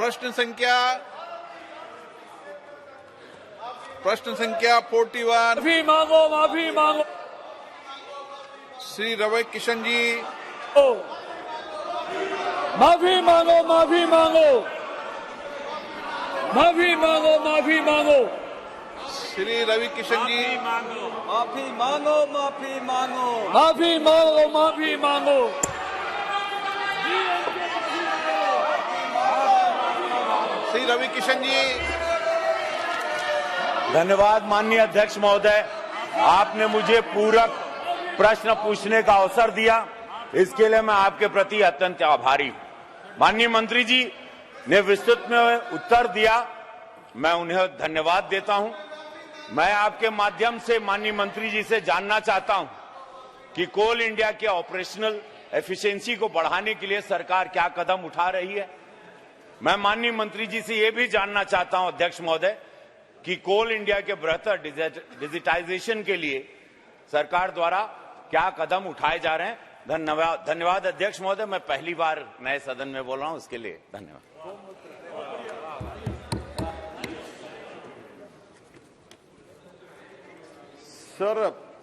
प्रश्न संख्या 41। माफी मांगो श्री रवि किशन जी। माफी मांगो श्री रवि किशन जी। माफी मांगो श्री रवि किशन जी। धन्यवाद माननीय अध्यक्ष महोदय, आपने मुझे पूरक प्रश्न पूछने का अवसर दिया, इसके लिए मैं आपके प्रति अत्यंत आभारी हूं। माननीय मंत्री जी ने विस्तृत में उत्तर दिया, मैं उन्हें धन्यवाद देता हूं। मैं आपके माध्यम से माननीय मंत्री जी से जानना चाहता हूं कि कोल इंडिया के ऑपरेशनल एफिशिएंसी को बढ़ाने के लिए सरकार क्या कदम उठा रही है। मैं माननीय मंत्री जी से यह भी जानना चाहता हूं अध्यक्ष महोदय कि कोल इंडिया के बेहतर डिजिटाइजेशन के लिए सरकार द्वारा क्या कदम उठाए जा रहे हैं। धन्यवाद अध्यक्ष महोदय, मैं पहली बार नए सदन में बोल रहा हूं, उसके लिए धन्यवाद। सर,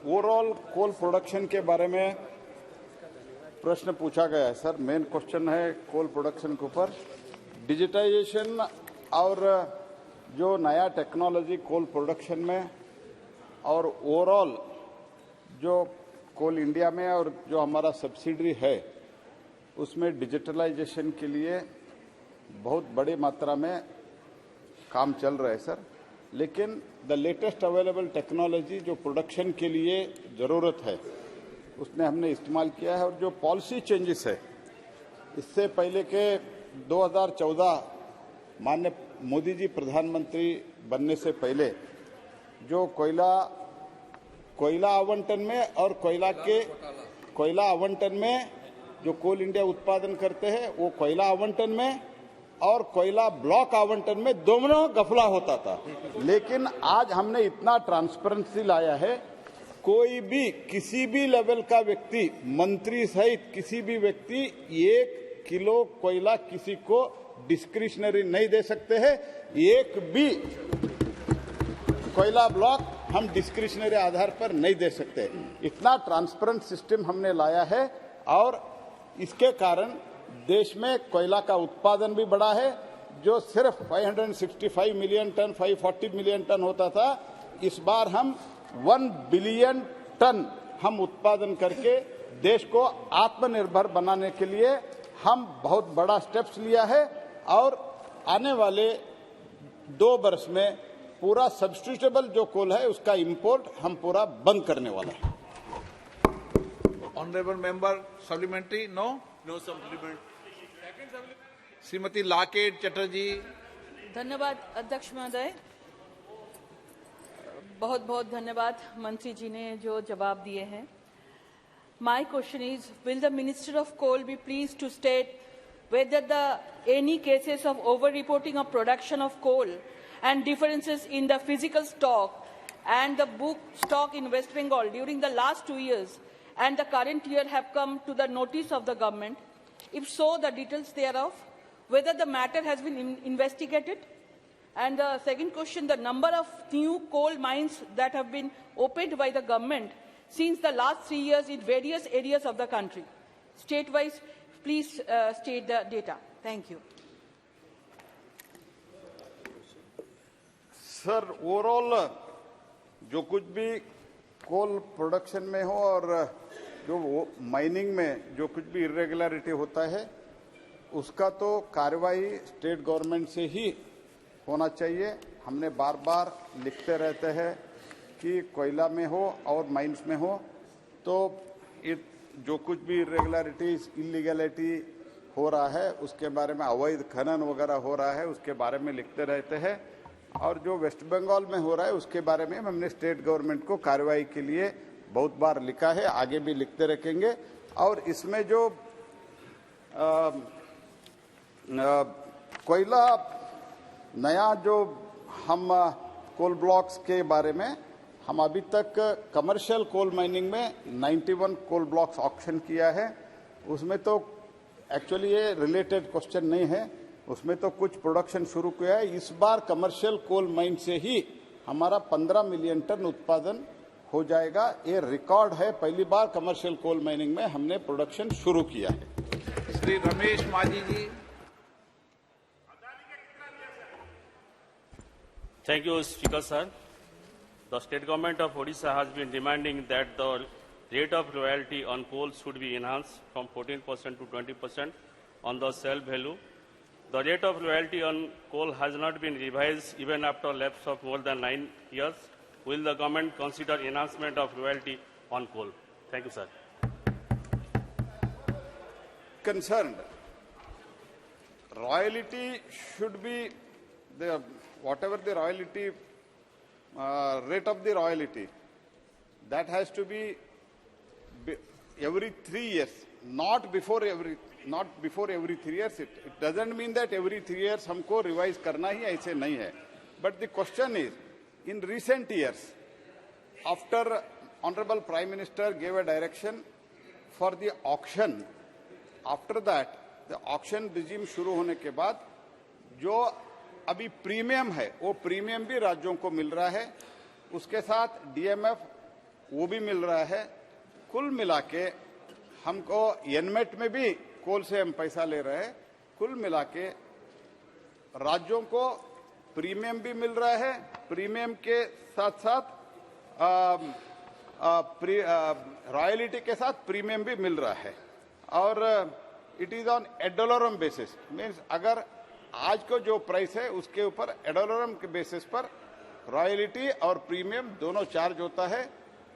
ओवरऑल कोल प्रोडक्शन के बारे में प्रश्न पूछा गया है। सर, मेन क्वेश्चन है कोल प्रोडक्शन के ऊपर डिजिटाइजेशन और जो नया टेक्नोलॉजी कोल प्रोडक्शन में और ओवरऑल जो कोल इंडिया में और जो हमारा सब्सिडरी है उसमें डिजिटलाइजेशन के लिए बहुत बड़ी मात्रा में काम चल रहा है सर। लेकिन द लेटेस्ट अवेलेबल टेक्नोलॉजी जो प्रोडक्शन के लिए ज़रूरत है उसने हमने इस्तेमाल किया है। और जो पॉलिसी चेंजेस है, इससे पहले के 2014 माननीय मोदी जी प्रधानमंत्री बनने से पहले जो कोयला आवंटन में और कोयला आवंटन में जो कोल इंडिया उत्पादन करते हैं वो कोयला आवंटन में और कोयला ब्लॉक आवंटन में दोनों गफला होता था। लेकिन आज हमने इतना ट्रांसपेरेंसी लाया है, कोई भी किसी भी लेवल का व्यक्ति, मंत्री सहित किसी भी व्यक्ति 1 किलो कोयला किसी को डिस्क्रिशनरी नहीं दे सकते हैं। एक भी कोयला ब्लॉक हम डिस्क्रिशनरी आधार पर नहीं दे सकते। इतना ट्रांसपेरेंट सिस्टम हमने लाया है और इसके कारण देश में कोयला का उत्पादन भी बढ़ा है। जो सिर्फ 565 मिलियन टन 540 मिलियन टन होता था, इस बार हम 1 बिलियन टन हम उत्पादन करके देश को आत्मनिर्भर बनाने के लिए हम बहुत बड़ा स्टेप्स लिया है। और आने वाले 2 वर्ष में पूरा सब्स्टिट्यूटेबल जो कोल है उसका इंपोर्ट हम पूरा बंद करने वाला है। Honourable member supplementary. No supplement. Shrimati Locket Chatterjee. धन्यवाद अध्यक्ष महोदय, बहुत बहुत धन्यवाद मंत्री जी ने जो जवाब दिए हैं। My question is, will the Minister of Coal be pleased to state whether any cases of over-reporting of production of coal and differences in the physical stock and the book stock in West Bengal during the last 2 years and the current year have come to the notice of the government? If so, the details thereof, whether the matter has been investigated. And the second question, the number of new coal mines that have been opened by the government since the last 3 years in various areas of the country. State-wise, please state the data. Thank you. Sir, overall जो कुछ भी coal production में हो और जो mining में जो कुछ भी इरेगुलरिटी होता है उसका तो कार्रवाई स्टेट गवर्नमेंट से ही होना चाहिए। हमने बार बार लिखते रहते हैं कि कोयला में हो और माइंस में हो तो जो कुछ भी इरेगुलरिटीज इलीगैलिटी हो रहा है उसके बारे में, अवैध खनन वगैरह हो रहा है उसके बारे में लिखते रहते हैं। और जो वेस्ट बंगाल में हो रहा है उसके बारे में हमने स्टेट गवर्नमेंट को कार्रवाई के लिए बहुत बार लिखा है, आगे भी लिखते रखेंगे। और इसमें जो कोयला नया जो हम कोल ब्लॉक्स के बारे में हम अभी तक कमर्शियल कोल माइनिंग में 91 कोल ब्लॉक्स ऑक्शन किया है। उसमें तो एक्चुअली ये रिलेटेड क्वेश्चन नहीं है, उसमें तो कुछ प्रोडक्शन शुरू किया है। इस बार कमर्शियल कोल माइन से ही हमारा 15 मिलियन टन उत्पादन हो जाएगा। ये रिकॉर्ड है, पहली बार कमर्शियल कोल माइनिंग में हमने प्रोडक्शन शुरू किया है। श्री रमेश मांझी जी। Thank you, Speaker sir. The state government of Odisha has been demanding that the rate of royalty on coal should be enhanced from 14% to 20% on the sale value. The rate of royalty on coal has not been revised even after lapse of more than 9 years. Will the government consider enhancement of royalty on coal? Thank you, sir. Concerned, royalty should be whatever the royalty rate of the royalty, that has to be every 3 years, not before every 3 years. It doesn't mean that every 3 years हमको revise करना ही ऐसे नहीं है. But the question is, in recent years, after Honorable Prime Minister gave a direction for the auction, after that the auction regime शुरू होने के बाद जो अभी प्रीमियम है वो प्रीमियम भी राज्यों को मिल रहा है, उसके साथ डीएमएफ वो भी मिल रहा है। कुल मिला के हमको एनमेट में भी कोल से हम पैसा ले रहे हैं। कुल मिला के राज्यों को प्रीमियम भी मिल रहा है, प्रीमियम के साथ साथ रॉयल्टी के साथ प्रीमियम भी मिल रहा है। और it is on ad valorem basis, means अगर आज को जो प्राइस है उसके ऊपर एडोलोरम के बेसिस पर रॉयल्टी और प्रीमियम दोनों चार्ज होता है।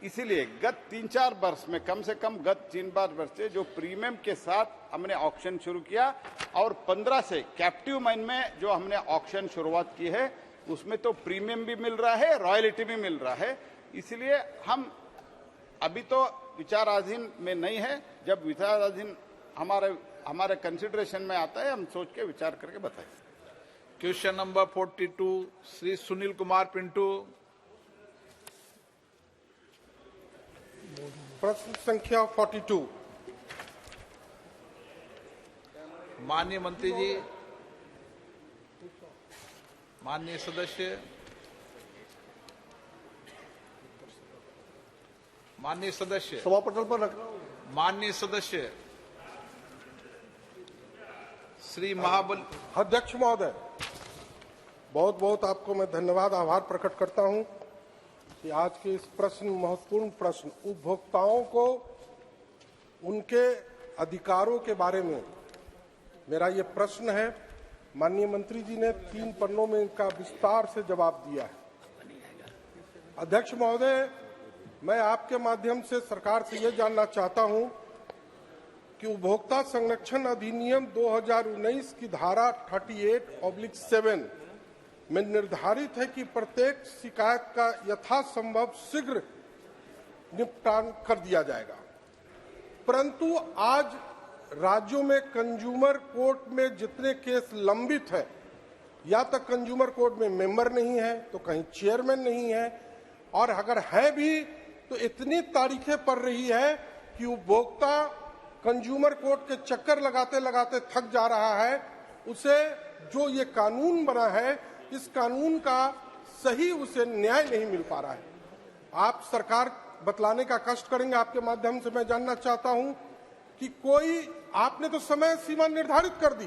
इसीलिए गत 3-4 वर्ष में, कम से कम गत 3-4 वर्ष से जो प्रीमियम के साथ हमने ऑक्शन शुरू किया और 15 से कैप्टिव माइन में जो हमने ऑक्शन शुरुआत की है उसमें तो प्रीमियम भी मिल रहा है, रॉयल्टी भी मिल रहा है। इसलिए हम अभी तो विचाराधीन में नहीं है, जब विचाराधीन हमारे कंसिडरेशन में आता है हम सोच के विचार करके बताएं। Question number 42 Shri Sunil Kumar Pintu. प्रश्न संख्या 42। माननीय मंत्री जी, माननीय सदस्य, माननीय सदस्य, सभापटल पर रख रहा हूं। माननीय सदस्य श्री महाबल। अध्यक्ष महोदय, बहुत बहुत आपको मैं धन्यवाद आभार प्रकट करता हूं कि आज के इस महत्वपूर्ण प्रश्न उपभोक्ताओं को उनके अधिकारों के बारे में मेरा ये प्रश्न है। माननीय मंत्री जी ने 3 पन्नों में इनका विस्तार से जवाब दिया है। अध्यक्ष महोदय, मैं आपके माध्यम से सरकार से ये जानना चाहता हूं कि उपभोक्ता संरक्षण अधिनियम 2019 की धारा 38/7 में निर्धारित है कि प्रत्येक शिकायत का यथासंभव शीघ्र निपटान कर दिया जाएगा, परंतु आज राज्यों में कंज्यूमर कोर्ट में जितने केस लंबित है, या तो कंज्यूमर कोर्ट में मेंबर नहीं है तो कहीं चेयरमैन नहीं है, और अगर है भी तो इतनी तारीखें पड़ रही है कि उपभोक्ता कंज्यूमर कोर्ट के चक्कर लगाते लगाते थक जा रहा है। उसे जो ये कानून बना है, इस कानून का सही उसे न्याय नहीं मिल पा रहा है। आप सरकार बतलाने का कष्ट करेंगे, आपके माध्यम से मैं जानना चाहता हूं कि कोई, आपने तो समय सीमा निर्धारित कर दी,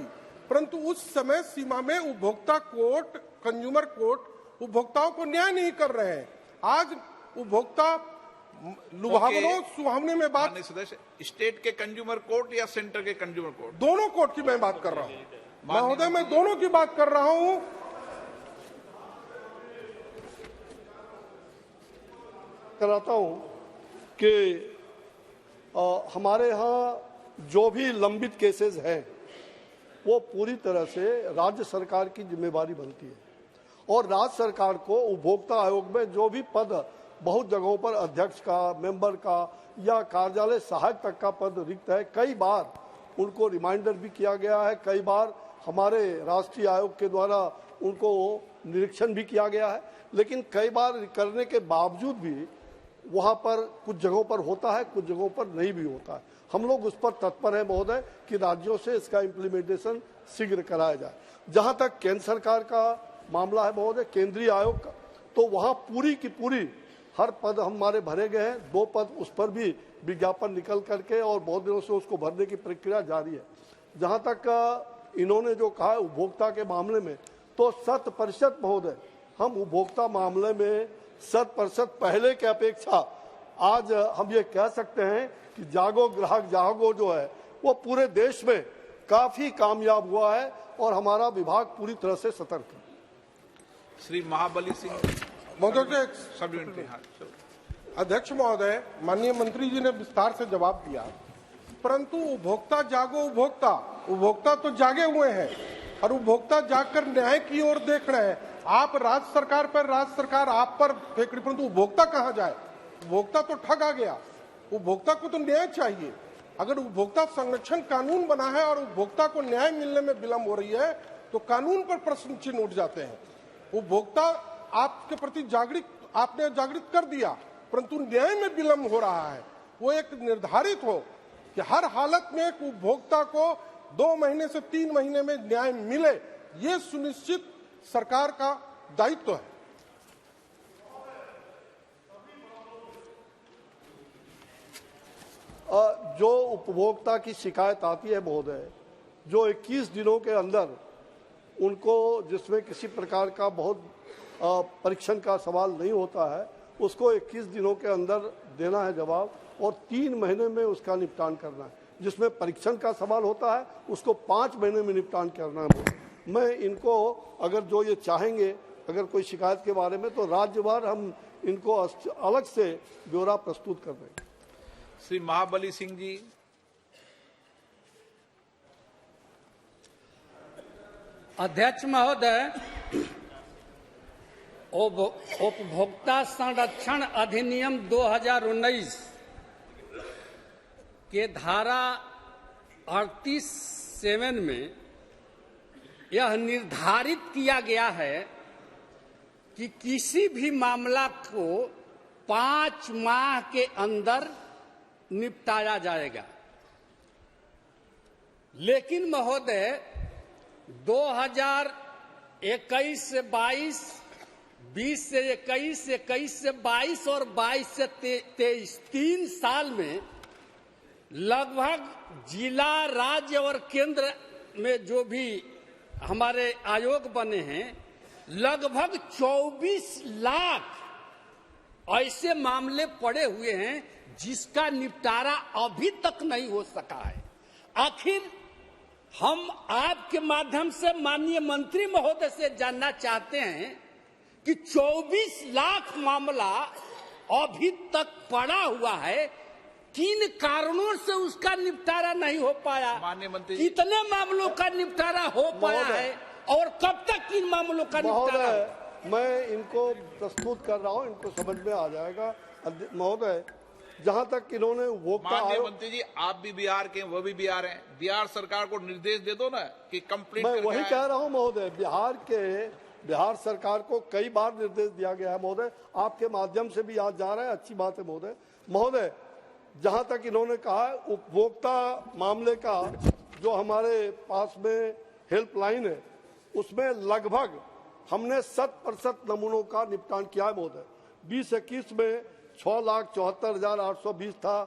परंतु उस समय सीमा में उपभोक्ता कोर्ट, कंज्यूमर कोर्ट उपभोक्ताओं को न्याय नहीं कर रहे हैं। आज उपभोक्ता लुभावनों सुहावने में बात, माननीय सदस्य, स्टेट के कंज्यूमर कोर्ट या सेंटर के कंज्यूमर कोर्ट? दोनों कोर्ट की मैं बात कर रहा हूं महोदय, मैं दोनों की बात कर रहा हूं। कराता हूं कि हमारे यहाँ जो भी लंबित केसेस हैं वो पूरी तरह से राज्य सरकार की जिम्मेवारी बनती है, और राज्य सरकार को उपभोक्ता आयोग में जो भी पद बहुत जगहों पर अध्यक्ष का, मेंबर का या कार्यालय सहायक तक का पद रिक्त है, कई बार उनको रिमाइंडर भी किया गया है, कई बार हमारे राष्ट्रीय आयोग के द्वारा उनको निरीक्षण भी किया गया है, लेकिन कई बार करने के बावजूद भी वहां पर कुछ जगहों पर होता है, कुछ जगहों पर नहीं भी होता है। हम लोग उस पर तत्पर है महोदय कि राज्यों से इसका इम्प्लीमेंटेशन शीघ्र कराया जाए। जहां तक केंद्र सरकार का मामला है महोदय, केंद्रीय आयोग का, तो वहां पूरी की पूरी हर पद हमारे भरे गए हैं। 2 पद उस पर भी विज्ञापन निकल करके और बहुत दिनों से उसको भरने की प्रक्रिया जारी है। जहां तक इन्होंने जो कहा है उपभोक्ता के मामले में, तो 100% महोदय हम उपभोक्ता मामले में 100% पहले के अपेक्षा आज हम ये कह सकते हैं कि जागो ग्राहक जागो जो है वो पूरे देश में काफी कामयाब हुआ है और हमारा विभाग पूरी तरह से सतर्क है। श्री महाबली सिंह महोदय, सब्यूनिटी। अध्यक्ष महोदय, माननीय मंत्री जी ने विस्तार से जवाब दिया, परंतु उपभोक्ता जागो उपभोक्ता तो जागे हुए हैं और उपभोक्ता जागकर न्याय की ओर देख रहे हैं। आप राज्य सरकार आप पर फेंक रही, परंतु उपभोक्ता कहाँ जाए? उपभोक्ता तो ठगा गया। उपभोक्ता को तो न्याय चाहिए। अगर उपभोक्ता संरक्षण कानून बना है और उपभोक्ता को न्याय मिलने में विलंब हो रही है तो कानून पर प्रश्न चिन्ह उठ जाते हैं। उपभोक्ता आपके प्रति आपने जागृत कर दिया, परंतु न्याय में विलंब हो रहा है। वो एक निर्धारित हो कि हर हालत में एक उपभोक्ता को 2 महीने से 3 महीने में न्याय मिले, ये सुनिश्चित सरकार का दायित्व है। जो उपभोक्ता की शिकायत आती है महोदय, जो 21 दिनों के अंदर उनको, जिसमें किसी प्रकार का बहुत परीक्षण का सवाल नहीं होता है, उसको 21 दिनों के अंदर देना है जवाब और 3 महीने में उसका निपटान करना है। जिसमें परीक्षण का सवाल होता है उसको 5 महीने में निपटान करना है। मैं इनको अगर जो ये चाहेंगे, अगर कोई शिकायत के बारे में, तो राज्यवार हम इनको अलग से ब्यौरा प्रस्तुत कर देंगे। श्री महाबली सिंह जी। अध्यक्ष महोदय, उपभोक्ता संरक्षण अधिनियम 2019 के धारा 38(7) में यह निर्धारित किया गया है कि किसी भी मामला को 5 माह के अंदर निपटाया जाएगा। लेकिन महोदय 2021 से 22, 20 से 21, 21 से 22 और 22 से 23 3 साल में लगभग जिला, राज्य और केंद्र में जो भी हमारे आयोग बने हैं, लगभग 24 लाख ऐसे मामले पड़े हुए हैं जिसका निपटारा अभी तक नहीं हो सका है। आखिर हम आपके माध्यम से माननीय मंत्री महोदय से जानना चाहते हैं कि 24 लाख मामला अभी तक पड़ा हुआ है, किन कारणों से उसका निपटारा नहीं हो पाया? माननीय मंत्री, कितने मामलों का निपटारा हो पाया है और कब तक किन मामलों का निपटारा? मैं इनको प्रस्तुत कर रहा हूं, इनको समझ में आ जाएगा। महोदय, जहां तक इन्होंने उपभोक्ता माननीय मंत्री जी, आप भी बिहार के, वो भी बिहार हैं, बिहार सरकार को निर्देश दे दो ना कि कंप्लीट। मैं वही कह रहा हूं महोदय, बिहार सरकार को कई बार निर्देश दिया गया है महोदय, आपके माध्यम से भी आज जा रहा है, अच्छी बात है महोदय। महोदय, जहां तक इन्होंने कहा उपभोक्ता मामले का जो हमारे पास में हेल्पलाइन है, उसमें लगभग हमने 100% नमूनों का निपटान किया है महोदय। 2021 में 6,74,820 था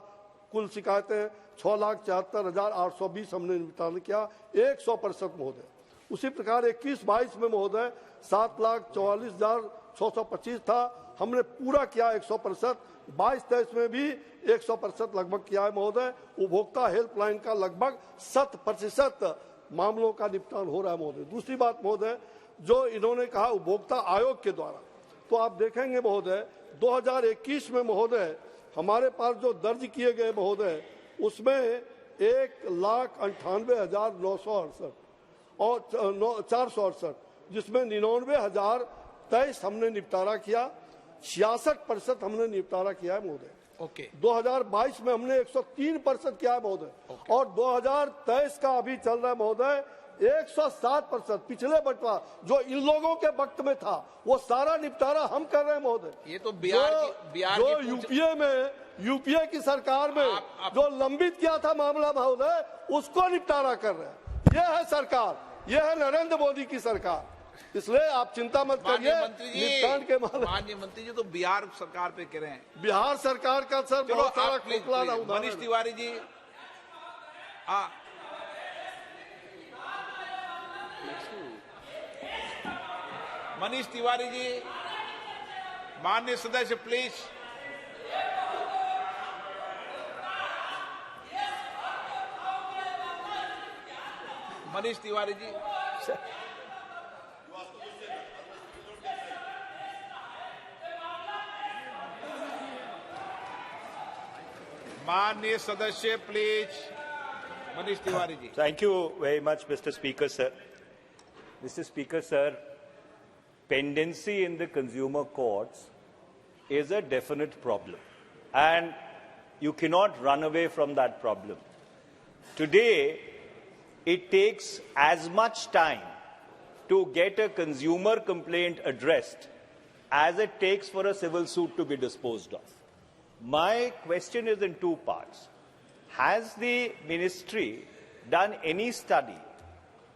कुल शिकायतें, 6,74,820 हमने निपटान किया, 100% महोदय। उसी प्रकार 21-22 में महोदय 7,44,625 था, हमने पूरा किया 100%। 22-23 में भी 100% लगभग किया है महोदय। उपभोक्ता हेल्पलाइन का लगभग 100% मामलों का निपटान हो रहा है महोदय। दूसरी बात महोदय, जो इन्होंने कहा उपभोक्ता आयोग के द्वारा, तो आप देखेंगे महोदय 2021 में महोदय हमारे पास जो दर्ज किए गए महोदय, उसमें 1,98,968 और 468, जिसमें 99,023 हमने निपटारा किया, 66% हमने निपटारा किया है महोदय। ओके। 2022 में हमने 103% किया है महोदय, और 2023 का अभी चल रहा है महोदय 107%। पिछले बंटवा जो इन लोगों के वक्त में था वो सारा निपटारा हम कर रहे हैं महोदय। ये तो बिहार जो यूपीए की सरकार में जो लंबित किया था मामला महोदय, उसको निपटारा कर रहे हैं। ये है सरकार। यह है नरेंद्र मोदी की सरकार, इसलिए आप चिंता मत करिए। माननीय मंत्री निपटान के जी, माननीय मंत्री जी तो बिहार सरकार पे कह रहे हैं। बिहार सरकार का सर चलो बहुत सारा आप प्लीज, खोखला प्लीज, उदाहरण मनीष है। तिवारी जी, मनीष तिवारी जी, माननीय सदस्य प्लीज। मनीष तिवारी जी, माननीय सदस्य please. Manish Tiwari ji. Thank you very much, Mr. Speaker, sir. Mr. Speaker, sir, pendency in the consumer courts is a definite problem, and you cannot run away from that problem. Today, it takes as much time to get a consumer complaint addressed as it takes for a civil suit to be disposed of. My question is in two parts. Has the ministry done any study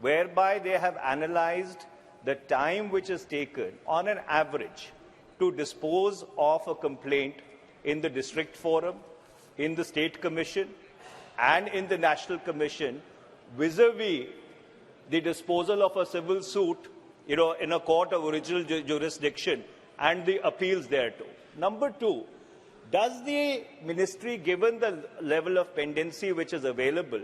whereby they have analyzed the time which is taken on an average to dispose of a complaint in the district forum, in the state commission, and in the national commission vis-a-vis the disposal of a civil suit, in a court of original jurisdiction and the appeals thereto? Number two, does the ministry, given the level of pendency which is available,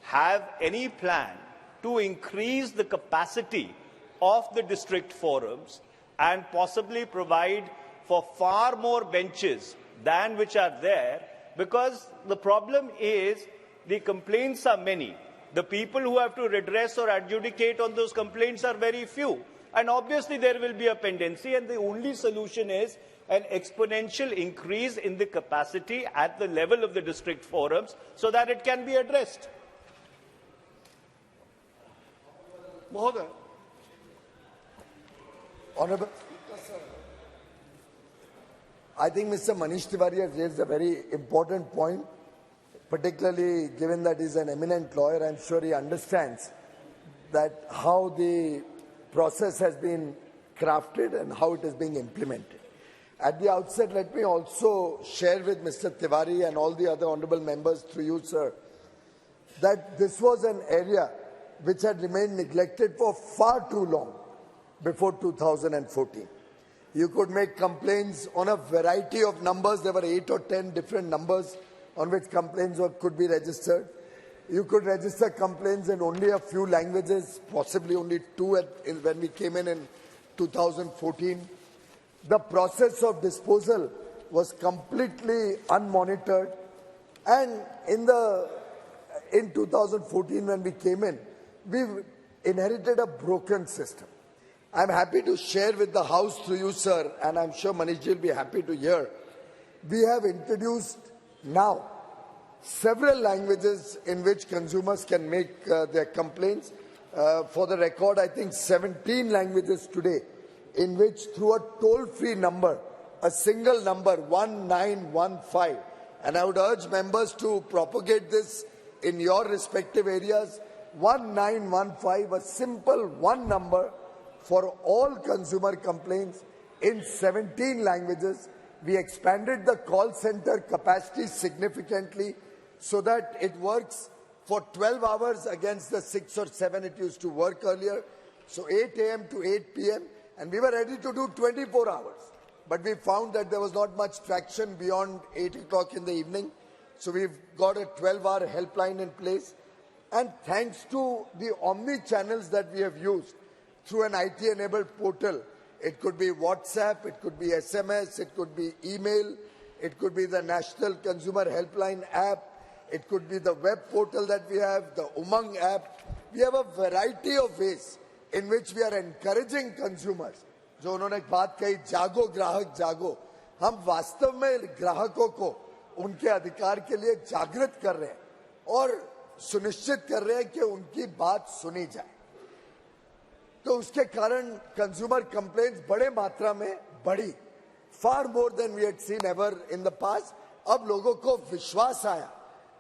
have any plan to increase the capacity of the district forums and possibly provide for far more benches than which are there? Because the problem is the complaints are many. The people who have to redress or adjudicate on those complaints are very few. And obviously there will be a pendency, and the only solution is an exponential increase in the capacity at the level of the district forums so that it can be addressed. महोदय, Honorable, I think Mr. Manish Tiwari has raised a very important point, particularly given that he's an eminent lawyer. I'm sure he understands that how the process has been crafted and how it is being implemented. At the outset, let me also share with Mr. Tiwari and all the other honorable members through you, sir, that this was an area which had remained neglected for far too long before 2014. You could make complaints on a variety of numbers. There were 8 or 10 different numbers on which complaints could be registered. You could register complaints in only a few languages, possibly only 2 when we came in 2014. The process of disposal was completely unmonitored, and in 2014 when we came in, we inherited a broken system. I'm happy to share with the House through you, sir, and I'm sure Manish ji will be happy to hear. We have introduced now several languages in which consumers can make their complaints. For the record, I think 17 languages today, in which through a toll-free number, a single number, 1915, and I would urge members to propagate this in your respective areas, 1915, a simple one number for all consumer complaints in 17 languages. We expanded the call center capacity significantly so that it works for 12 hours against the 6 or 7 it used to work earlier. So 8 a.m. to 8 p.m. and we were ready to do 24 hours. But we found that there was not much traction beyond 8 o'clock in the evening. So we've got a 12-hour helpline in place. And thanks to the omni-channels that we have used through an IT-enabled portal, it could be WhatsApp, it could be SMS, it could be email, it could be the National Consumer Helpline app, it could be the web portal that we have, the Umang app. We have a variety of ways in which we are encouraging consumers. जो उन्होंने एक बात कही, जागो ग्राहक जागो, हम वास्तव में ग्राहकों को उनके अधिकार के लिए जागृत कर रहे हैं और सुनिश्चित कर रहे हैं कि उनकी बात सुनी जाए. तो उसके कारण कंज्यूमर कंप्लेंट्स बड़े मात्रा में बढ़ी, far more than we had seen ever in the past. अब लोगों को विश्वास आया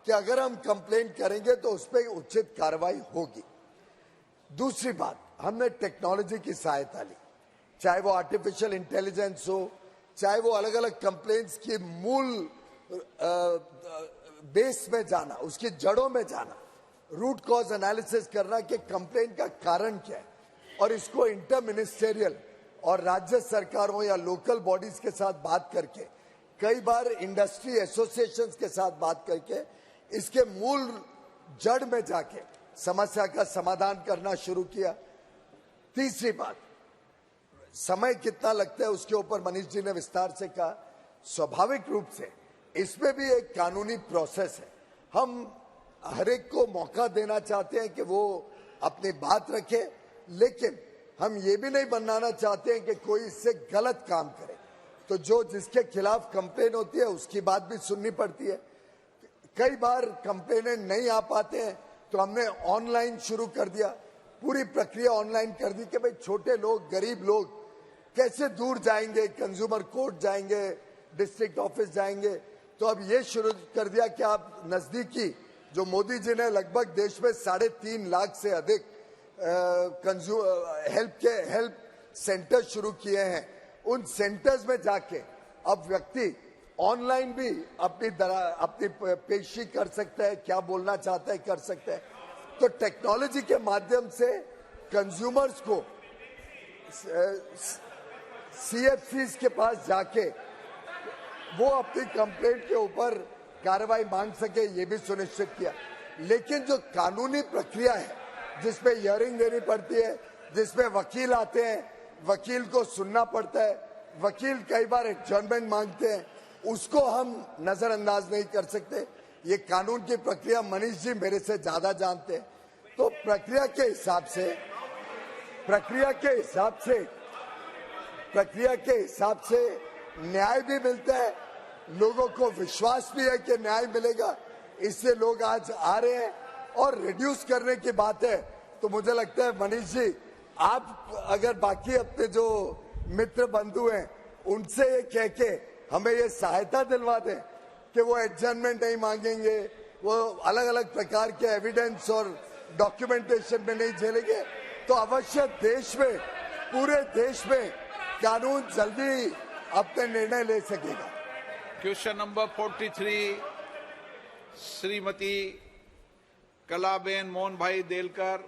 कि अगर हम कंप्लेंट करेंगे तो उस पर उचित कार्रवाई होगी. दूसरी बात, हमने टेक्नोलॉजी की सहायता ली, चाहे वो आर्टिफिशियल इंटेलिजेंस हो, चाहे वो अलग अलग कंप्लेंट्स की मूल बेस में जाना, उसकी जड़ों में जाना, रूट कॉज एनालिसिस करना कि कंप्लेंट का कारण क्या है, और इसको इंटर मिनिस्टेरियल और राज्य सरकारों या लोकल बॉडीज के साथ बात करके, कई बार इंडस्ट्री एसोसिएशंस के साथ बात करके इसके मूल जड़ में जाके समस्या का समाधान करना शुरू किया। तीसरी बात, समय कितना लगता है उसके ऊपर मनीष जी ने विस्तार से कहा। स्वाभाविक रूप से इसमें भी एक कानूनी प्रोसेस है। हम हर एक को मौका देना चाहते हैं कि वो अपनी बात रखे, लेकिन हम ये भी नहीं बनाना चाहते हैं कि कोई इससे गलत काम करे। तो जो जिसके खिलाफ कंप्लेन होती है उसकी बात भी सुननी पड़ती है। कई बार कंप्लेनेंट नहीं आ पाते हैं तो हमने ऑनलाइन शुरू कर दिया, पूरी प्रक्रिया ऑनलाइन कर दी कि भाई छोटे लोग, गरीब लोग कैसे दूर जाएंगे, कंज्यूमर कोर्ट जाएंगे, डिस्ट्रिक्ट ऑफिस जाएंगे। तो अब ये शुरू कर दिया कि आप नजदीकी, जो मोदी जी ने लगभग देश में 3.5 लाख से अधिक हेल्प सेंटर शुरू किए हैं, उन सेंटर्स में जाके अब व्यक्ति ऑनलाइन भी अपनी पेशी कर सकता है, क्या बोलना चाहता है कर सकता है। तो टेक्नोलॉजी के माध्यम से कंज्यूमर्स को सीएफसीज के पास जाके वो अपनी कंप्लेंट के ऊपर कार्रवाई मांग सके, ये भी सुनिश्चित किया। लेकिन जो कानूनी प्रक्रिया है जिसमें हियरिंग देनी पड़ती है, जिसमें वकील आते हैं, वकील को सुनना पड़ता है, वकील कई बार एडजर्नमेंट मांगते हैं, उसको हम नजरअंदाज नहीं कर सकते। ये कानून की प्रक्रिया मनीष जी मेरे से ज्यादा जानते हैं। तो प्रक्रिया के हिसाब से न्याय भी मिलता है, लोगों को विश्वास भी है कि न्याय मिलेगा, इससे लोग आज आ रहे हैं। और रिड्यूस करने की बात है तो मुझे लगता है मनीष जी, आप अगर बाकी अपने जो मित्र बंधु हैं उनसे ये कह के हमें ये सहायता दिलवा दें कि वो एडजर्नमेंट नहीं मांगेंगे, वो अलग अलग प्रकार के एविडेंस और डॉक्यूमेंटेशन में नहीं झेलेंगे, तो अवश्य देश में, पूरे देश में कानून जल्दी अपने निर्णय ले सकेगा। क्वेश्चन नंबर 43, श्रीमती कलाबेन मोहन भाई देलकर।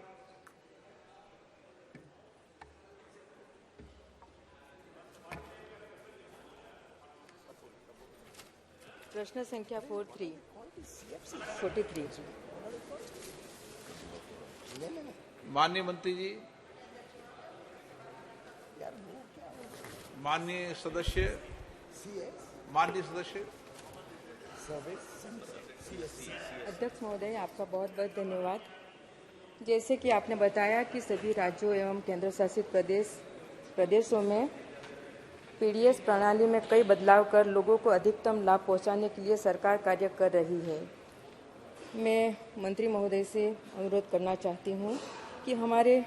प्रश्न संख्या 43। माननीय मंत्री जी, माननीय सदस्य, अध्यक्ष महोदय, आपका बहुत बहुत धन्यवाद। जैसे कि आपने बताया कि सभी राज्यों एवं केंद्र शासित प्रदेशों में पीडीएस प्रणाली में कई बदलाव कर लोगों को अधिकतम लाभ पहुंचाने के लिए सरकार कार्य कर रही है। मैं मंत्री महोदय से अनुरोध करना चाहती हूं कि हमारे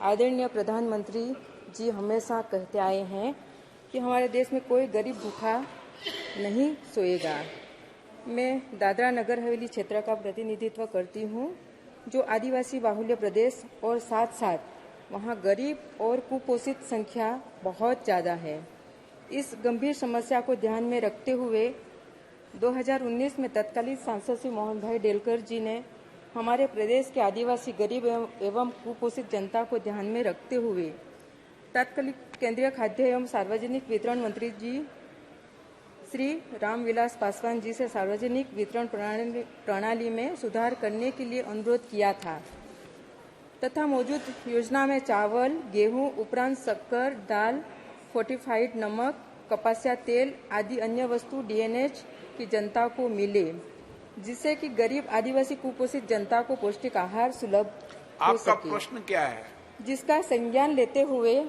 आदरणीय प्रधानमंत्री जी हमेशा कहते आए हैं कि हमारे देश में कोई गरीब भूखा नहीं सोएगा। मैं दादरा नगर हवेली क्षेत्र का प्रतिनिधित्व करती हूं, जो आदिवासी बाहुल्य प्रदेश और साथ साथ वहां गरीब और कुपोषित संख्या बहुत ज़्यादा है। इस गंभीर समस्या को ध्यान में रखते हुए 2019 में तत्कालीन सांसद श्री मोहन भाई देलकर जी ने हमारे प्रदेश के आदिवासी गरीब एवं कुपोषित जनता को ध्यान में रखते हुए तत्कालीन केंद्रीय खाद्य एवं सार्वजनिक वितरण मंत्री जी श्री रामविलास पासवान जी से सार्वजनिक वितरण प्रणाली में सुधार करने के लिए अनुरोध किया था तथा मौजूद योजना में चावल, गेहूं उपरांत शक्कर, दाल, फोर्टिफाइड नमक, कपासिया तेल आदि अन्य वस्तु डीएनएच की जनता को मिले, जिससे कि गरीब आदिवासी कुपोषित जनता को पौष्टिक आहार सुलभ हो सके। आपका प्रश्न क्या है? जिसका संज्ञान लेते हुए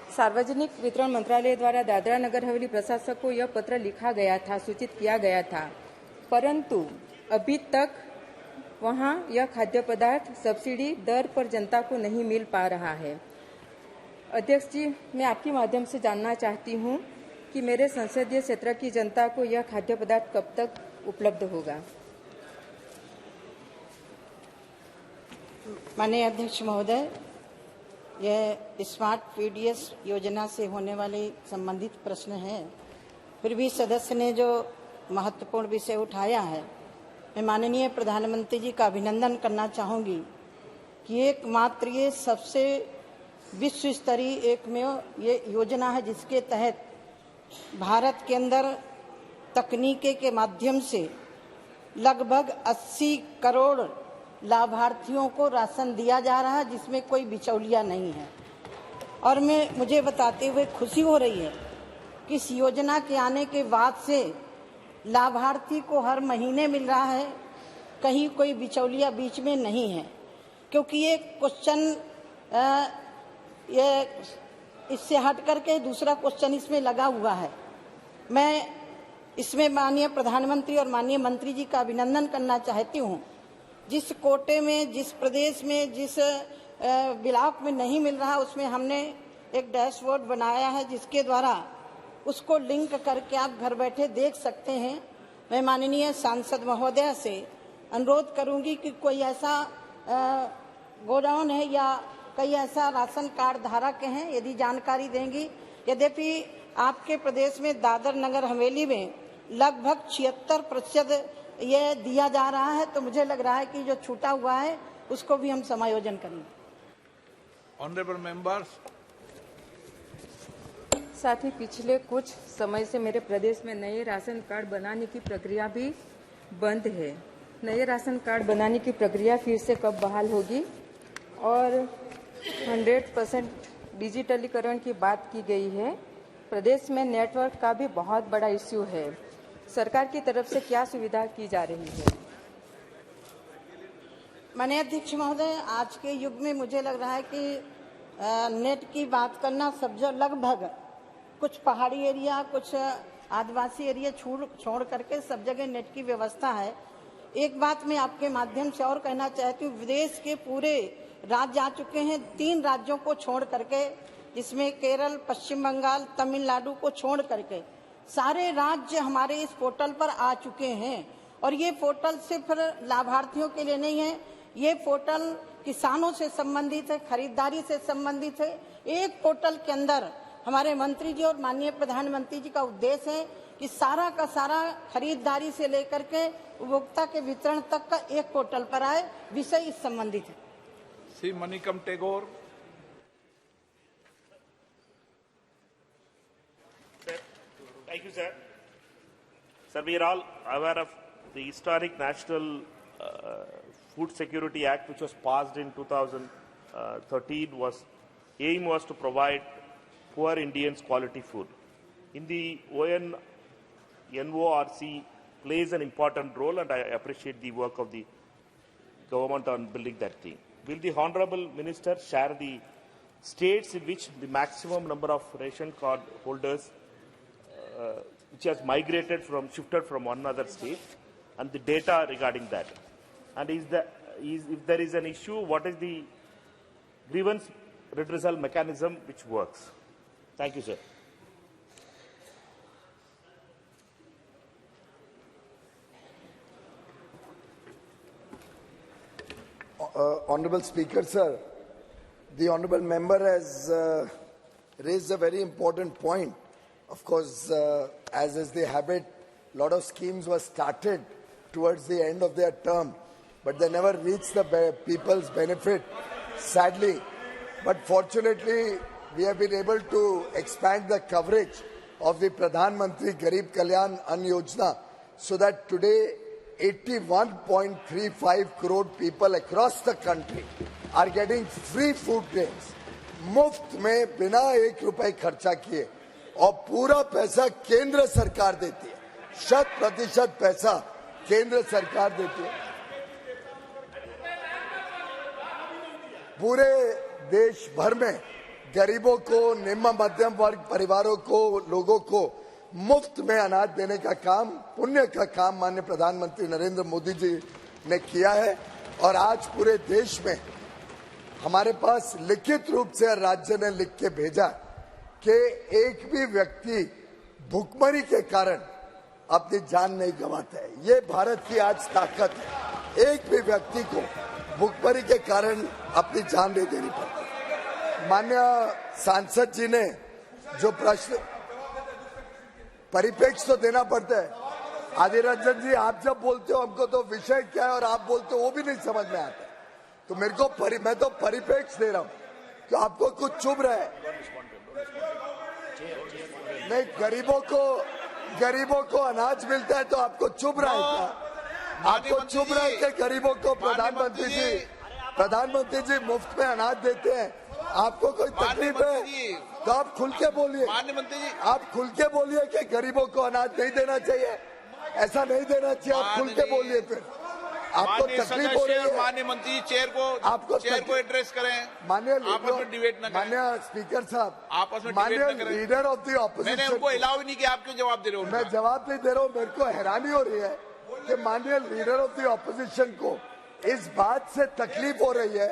सार्वजनिक वितरण मंत्रालय द्वारा दादरा नगर हवेली प्रशासक को यह पत्र लिखा गया था, सूचित किया गया था, परंतु अभी तक वहां यह खाद्य पदार्थ सब्सिडी दर पर जनता को नहीं मिल पा रहा है। अध्यक्ष जी, मैं आपके माध्यम से जानना चाहती हूं कि मेरे संसदीय क्षेत्र की जनता को यह खाद्य पदार्थ कब तक उपलब्ध होगा। माननीय अध्यक्ष महोदय, यह स्मार्ट पीडीएस योजना से होने वाले संबंधित प्रश्न है। फिर भी सदस्य ने जो महत्वपूर्ण विषय उठाया है, मैं माननीय प्रधानमंत्री जी का अभिनंदन करना चाहूँगी कि एकमात्र ये सबसे विश्व स्तरीय एकमेव ये योजना है जिसके तहत भारत के अंदर तकनीकी के माध्यम से लगभग 80 करोड़ लाभार्थियों को राशन दिया जा रहा है, जिसमें कोई बिचौलिया नहीं है। और मुझे बताते हुए खुशी हो रही है कि इस योजना के आने के बाद से लाभार्थी को हर महीने मिल रहा है, कहीं कोई बिचौलिया बीच में नहीं है। क्योंकि ये क्वेश्चन ये इससे हट करके दूसरा क्वेश्चन इसमें लगा हुआ है। मैं इसमें माननीय प्रधानमंत्री और माननीय मंत्री जी का अभिनंदन करना चाहती हूँ। जिस कोटे में, जिस प्रदेश में, जिस ब्लॉक में नहीं मिल रहा, उसमें हमने एक डैशबोर्ड बनाया है जिसके द्वारा उसको लिंक करके आप घर बैठे देख सकते हैं। मैं माननीय सांसद महोदय से अनुरोध करूंगी कि कोई ऐसा गोडाउन है या कई ऐसा राशन कार्ड धारक हैं, यदि जानकारी देंगी। यद्यपि आपके प्रदेश में दादर नगर हवेली में लगभग 76% ये दिया जा रहा है, तो मुझे लग रहा है कि जो छूटा हुआ है उसको भी हम समायोजन करेंगे। ऑनरेबल मेंबर्स, साथ ही पिछले कुछ समय से मेरे प्रदेश में नए राशन कार्ड बनाने की प्रक्रिया भी बंद है। नए राशन कार्ड बनाने की प्रक्रिया फिर से कब बहाल होगी? और 100% डिजिटलीकरण की बात की गई है। प्रदेश में नेटवर्क का भी बहुत बड़ा इश्यू है। सरकार की तरफ से क्या सुविधा की जा रही है? माननीय अध्यक्ष महोदय, आज के युग में मुझे लग रहा है कि नेट की बात करना सब जो लगभग कुछ पहाड़ी एरिया, कुछ आदिवासी एरिया छोड़ करके सब जगह नेट की व्यवस्था है। एक बात मैं आपके माध्यम से और कहना चाहती हूँ, विदेश के पूरे राज्य आ चुके हैं, 3 राज्यों को छोड़ करके, जिसमें केरल, पश्चिम बंगाल, तमिलनाडु को छोड़ करके सारे राज्य हमारे इस पोर्टल पर आ चुके हैं। और ये पोर्टल सिर्फ लाभार्थियों के लिए नहीं है, ये पोर्टल किसानों से संबंधित है, खरीदारी से संबंधित है। एक पोर्टल के अंदर हमारे मंत्री जी और माननीय प्रधानमंत्री जी का उद्देश्य है कि सारा का सारा खरीदारी से लेकर के उपभोक्ता के वितरण तक का एक पोर्टल पर आए। विषय इस संबंधित है। Shri Manickam Tagore. Thank you, sir. Sir, we are all aware of the historic National Food Security Act, which was passed in 2013. Aim was to provide poor Indians quality food. In the NORC plays an important role, and I appreciate the work of the government on building that thing. Will the Honourable Minister share the states in which the maximum number of ration card holders which has shifted from one other state, and the data regarding that? And if there is an issue, what is the grievance redressal mechanism which works? Thank you, sir. Honourable Speaker, sir, the Honourable Member has raised a very important point. Of course, as is the habit, a lot of schemes were started towards the end of their term, but they never reached the people's benefit, sadly. But fortunately, we have been able to expand the coverage of the Pradhan Mantri Garib Kalyan Ann Yojana, so that today 81.35 crore people across the country are getting free food grains, मुफ्त में बिना 1 रुपए खर्चा किए, और पूरा पैसा केंद्र सरकार देती है। 100% पैसा केंद्र सरकार देती है। पूरे देश भर में गरीबों को, निम्न मध्यम वर्ग परिवारों को, लोगों को मुफ्त में अनाज देने का काम, पुण्य का काम माननीय प्रधानमंत्री नरेंद्र मोदी जी ने किया है। और आज पूरे देश में हमारे पास लिखित रूप से राज्य ने लिख के भेजा कि एक भी व्यक्ति भूखमरी के कारण अपनी जान नहीं गंवाता है। ये भारत की आज ताकत है। एक भी व्यक्ति को भुखमरी के कारण अपनी जान नहीं देनी पड़ती। माननीय सांसद जी ने जो प्रश्न परिप्रेक्ष्य तो देना पड़ता है। आदिर रंजन जी, आप जब बोलते हो हमको तो विषय क्या है और आप बोलते हो वो भी नहीं समझ में आता, तो मेरे को मैं तो परिप्रेक्ष्य दे रहा हूँ कि आपको कुछ चुभ रहा है। नहीं, गरीबों को अनाज मिलता है तो आपको चुभ रहा है क्या? आपको चुभ रहा है कि गरीबों को प्रधानमंत्री जी मुफ्त में अनाज देते हैं? आपको कोई तकलीफ है तो आप खुल के बोलिए। आप खुल के बोलिए कि गरीबों को अनाज नहीं देना चाहिए, ऐसा नहीं देना चाहिए। आप खुल के बोलिए। फिर आपको तकलीफ हो रही है, माननीय मंत्री चेयर को एड्रेस करें। माननीय स्पीकर साहब, माननीय लीडर ऑफ द ऑपोजिशन, मैंने उनको अलाउ ही नहीं कि आप क्यों जवाब दे रहे हो? मैं जवाब नहीं दे रहा हूँ। मेरे को हैरानी हो रही है कि माननीय लीडर ऑफ द ऑपोजिशन को इस बात से तकलीफ हो रही है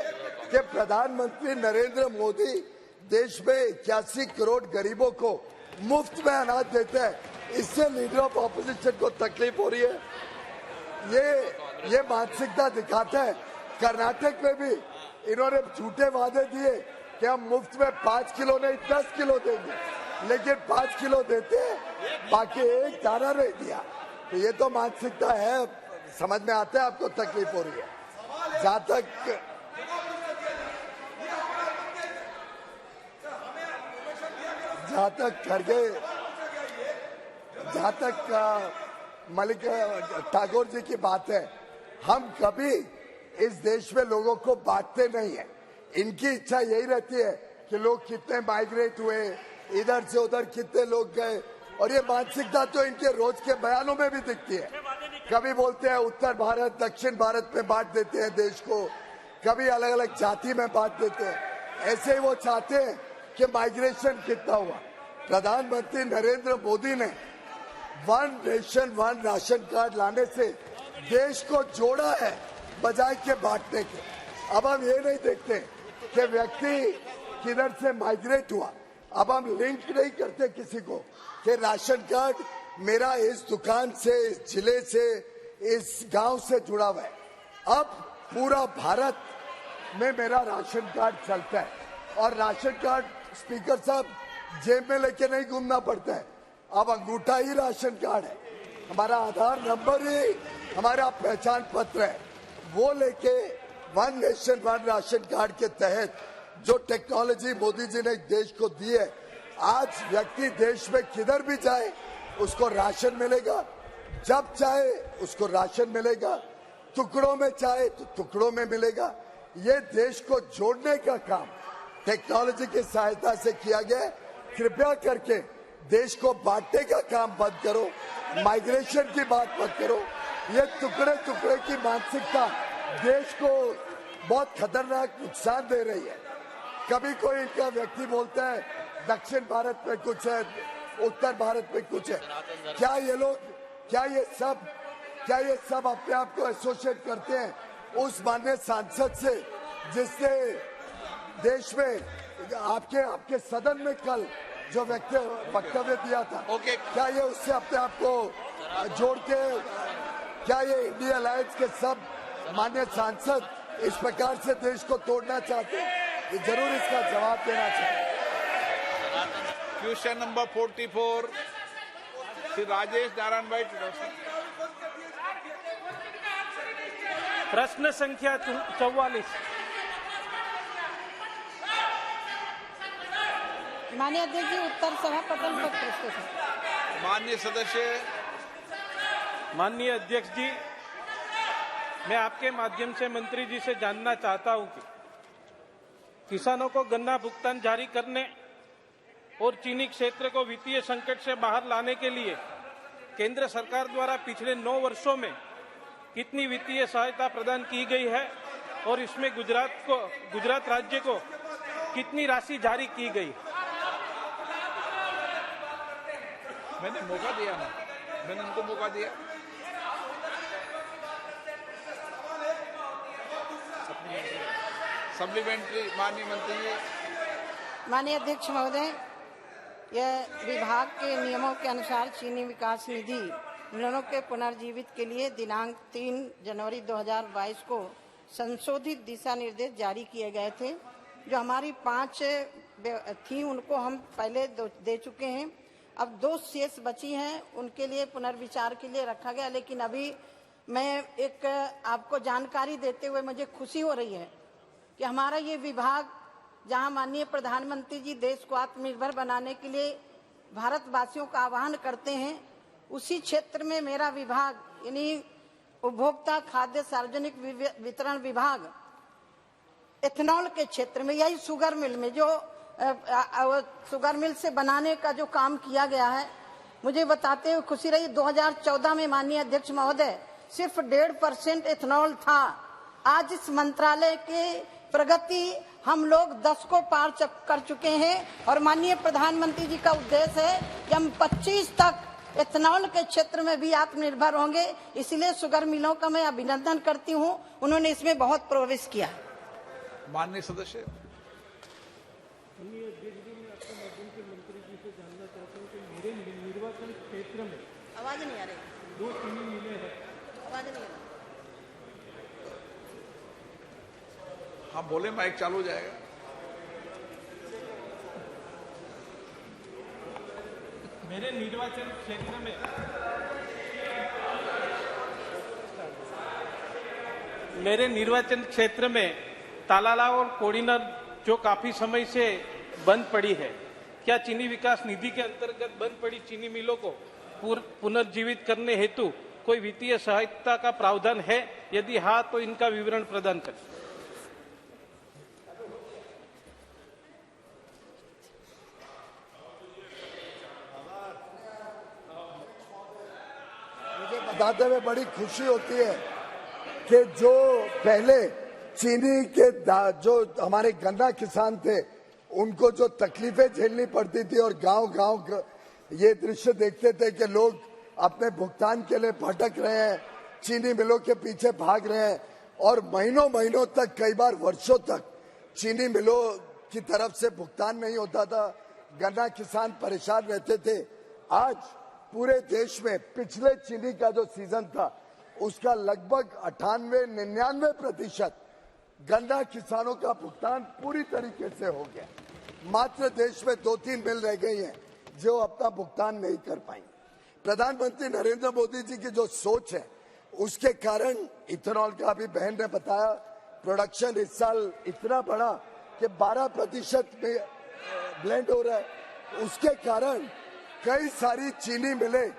कि प्रधानमंत्री नरेंद्र मोदी देश में 81 करोड़ गरीबों को मुफ्त में अनाज देते हैं। इससे लीडर ऑफ ऑपोजिशन को तकलीफ हो रही है। ये मानसिकता दिखाता है। कर्नाटक में भी इन्होंने झूठे वादे दिए कि हम मुफ्त में 5 किलो नहीं 10 किलो देंगे, लेकिन 5 किलो देते हैं, बाकी एक दाना नहीं दिया। तो ये तो मानसिकता है, समझ में आता है आपको तकलीफ हो रही है। जहाँ तक मलिक ठाकुर जी की बात है, हम कभी इस देश में लोगों को बांटते नहीं है। इनकी इच्छा यही रहती है कि लोग कितने माइग्रेट हुए, इधर से उधर कितने लोग गए, और ये मानसिकता तो इनके रोज के बयानों में भी दिखती है। कभी बोलते हैं उत्तर भारत दक्षिण भारत में बांट देते हैं देश को, कभी अलग अलग जाति में बांट देते हैं। ऐसे ही वो चाहते हैं कि माइग्रेशन कितना हुआ। प्रधानमंत्री नरेंद्र मोदी ने one nation one ration card लाने से देश को जोड़ा है बजाय के बांटने के। अब हम ये नहीं देखते कि व्यक्ति किधर से माइग्रेट हुआ। अब हम लिंक नहीं करते किसी को कि राशन कार्ड मेरा इस दुकान से, इस जिले से, इस गांव से जुड़ा हुआ है। अब पूरा भारत में मेरा राशन कार्ड चलता है, और राशन कार्ड स्पीकर साहब जेब में लेके नहीं घूमना पड़ता है। अब अंगूठा ही राशन कार्ड है, हमारा आधार नंबर ही हमारा पहचान पत्र है। वो लेके one nation one ration card के तहत जो टेक्नोलॉजी मोदी जी ने देश को दी है, आज व्यक्ति देश में किधर भी जाए उसको राशन मिलेगा, जब चाहे उसको राशन मिलेगा, टुकड़ों में चाहे तो टुकड़ों में मिलेगा। ये देश को जोड़ने का काम टेक्नोलॉजी की सहायता से किया गया है। कृपया करके देश को बांटने का काम बंद करो, माइग्रेशन की बात मत करो। ये टुकड़े टुकड़े की मानसिकता देश को बहुत खतरनाक नुकसान दे रही है। कभी कोई इनका व्यक्ति बोलता है दक्षिण भारत में कुछ है, उत्तर भारत में कुछ है। क्या ये सब अपने आप को एसोसिएट करते हैं उस माननीय सांसद से जिसने देश में आपके सदन में कल जो वक्तव्य दिया था? क्या ये उससे अपने आप को जोड़ के, क्या ये इंडिया अलायंस के सब माननीय सांसद इस प्रकार से देश को तोड़ना चाहते हैं? ये जरूर इसका जवाब देना चाहिए। क्वेश्चन नंबर 44 श्री राजेश नारायण भाई। प्रश्न संख्या 44। माननीय अध्यक्ष जी, उत्तर सभा पटल पर प्रस्तुत है। माननीय सदस्य। माननीय अध्यक्ष जी, मैं आपके माध्यम से मंत्री जी से जानना चाहता हूं कि किसानों को गन्ना भुगतान जारी करने और चीनी क्षेत्र को वित्तीय संकट से बाहर लाने के लिए केंद्र सरकार द्वारा पिछले 9 वर्षों में कितनी वित्तीय सहायता प्रदान की गई है, और इसमें गुजरात राज्य को कितनी राशि जारी की गई? मैंने मौका दिया ना, मैंने उनको मौका दिया। सप्लीमेंट्री माननीय मंत्री जी। माननीय अध्यक्ष महोदय, यह विभाग के नियमों के अनुसार चीनी विकास निधि ऋणों के पुनर्जीवित के लिए दिनांक 3 जनवरी 2022 को संशोधित दिशा निर्देश जारी किए गए थे। जो हमारी 5 थी उनको हम पहले दे चुके हैं। अब 2 शेष बची हैं, उनके लिए पुनर्विचार के लिए रखा गया। लेकिन अभी मैं एक आपको जानकारी देते हुए मुझे खुशी हो रही है कि हमारा ये विभाग, जहां माननीय प्रधानमंत्री जी देश को आत्मनिर्भर बनाने के लिए भारतवासियों का आह्वान करते हैं, उसी क्षेत्र में मेरा विभाग यानी उपभोक्ता खाद्य सार्वजनिक वितरण विभाग एथेनॉल के क्षेत्र में, यही शुगर मिल में जो शुगर मिल से बनाने का जो काम किया गया है, मुझे बताते हुए खुशी रही। 2014 में माननीय अध्यक्ष महोदय सिर्फ 1.5% एथेनॉल था। आज इस मंत्रालय के प्रगति हम लोग 10 को पार कर चुके हैं और माननीय प्रधानमंत्री जी का उद्देश्य है कि हम 25 तक एथेनॉल के क्षेत्र में भी आत्मनिर्भर होंगे। इसलिए शुगर मिलों का मैं अभिनंदन करती हूं, उन्होंने इसमें बहुत प्रोग्रेस किया। माननीय सदस्य, निर्वाचन क्षेत्र में आवाज नहीं आ रही, 2 चीनी मिलें हैं। आवाज नहीं आ रही। हाँ बोले, माइक चालू हो जाएगा। मेरे निर्वाचन क्षेत्र में तालाला और कोडिनर जो काफी समय से बंद पड़ी है, क्या चीनी विकास निधि के अंतर्गत बंद पड़ी चीनी मिलों को पुनर्जीवित करने हेतु कोई वित्तीय सहायता का प्रावधान है? यदि हाँ, तो इनका विवरण प्रदान करें। बताते हुए बड़ी खुशी होती है कि जो पहले चीनी के जो हमारे गन्ना किसान थे, उनको जो तकलीफें झेलनी पड़ती थी और गांव-गांव ये दृश्य देखते थे कि लोग अपने भुगतान के लिए भटक रहे हैं, चीनी मिलों के पीछे भाग रहे हैं और महीनों तक, कई बार वर्षों तक चीनी मिलों की तरफ से भुगतान नहीं होता था। गन्ना किसान परेशान रहते थे। आज पूरे देश में पिछले चीनी का जो सीजन था, उसका लगभग 98-99% गन्ना किसानों का भुगतान पूरी तरीके से हो गया। मात्र देश में 2-3 मिल रह गई हैं जो अपना भुगतान नहीं कर पाई। प्रधानमंत्री नरेंद्र मोदी जी की जो सोच है, उसके कारण इथेनॉल का अभी बहन ने बताया, प्रोडक्शन इस साल इतना बढ़ा कि 12% में ब्लेंड हो रहा है। उसके कारण कई सारी चीनी मिलें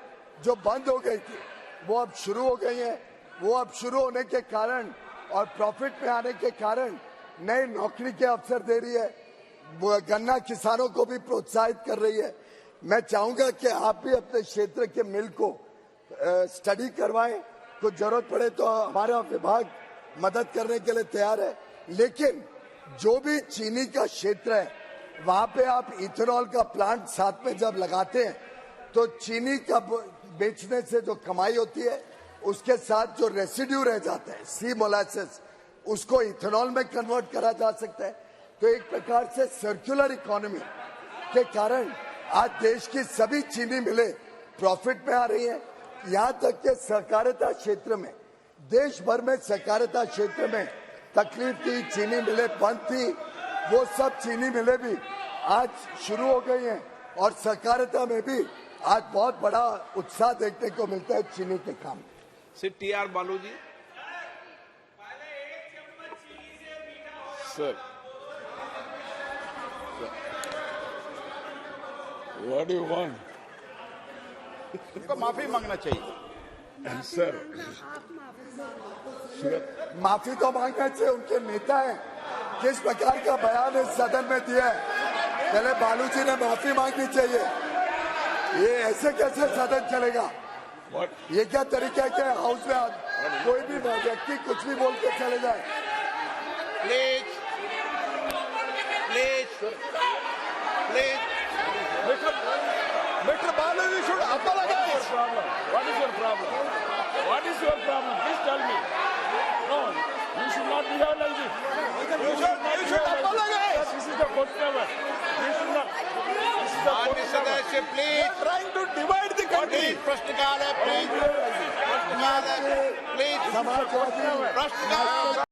जो बंद हो गई थी, वो अब शुरू हो गई हैं। वो अब शुरू होने के कारण और प्रॉफिट में आने के कारण नई नौकरी के अवसर दे रही है, गन्ना किसानों को भी प्रोत्साहित कर रही है। मैं चाहूंगा कि आप भी अपने क्षेत्र के मिल को स्टडी करवाएं, कुछ जरूरत पड़े तो हमारा विभाग मदद करने के लिए तैयार है। लेकिन जो भी चीनी का क्षेत्र है, वहां पे आप इथेनॉल का प्लांट साथ में जब लगाते हैं, तो चीनी का बेचने से जो कमाई होती है, उसके साथ जो रेसिड्यू रह जाता है, सी मोलासेस, उसको इथेनॉल में कन्वर्ट करा जा सकता है। तो एक प्रकार से सर्कुलर इकोनॉमी के कारण आज देश की सभी चीनी मिलें प्रॉफिट में आ रही हैं। यहाँ तक के सहकारिता क्षेत्र में, देश भर में सहकारिता क्षेत्र में तकलीफ थी, चीनी मिलें बंद थी, वो सब चीनी मिलें भी आज शुरू हो गई हैं और सहकारिता में भी आज बहुत बड़ा उत्साह देखने को मिलता है चीनी के काम। Shri TR Balu ji. Sir, what do you want? उनको माफी मांगना चाहिए। सर, माफी तो मांगना चाहिए, उनके नेता हैं। किस प्रकार का बयान इस सदन में दिया है, पहले बालू जी ने माफी मांगनी चाहिए। ये ऐसे कैसे सदन चलेगा? ये क्या तरीका है कि हाउस में कोई भी व्यक्ति कुछ भी बोल के चले जाए? Please Mr. Balu, you should apologize. What is your problem? What is your problem? Please tell me. No, you should not behave like this. You should apologize. This is the court number. You should not. This is the court number. सदस्य please Trying to divide the country. Please प्रश्नकाल है, please Samajwadi प्रश्नकाल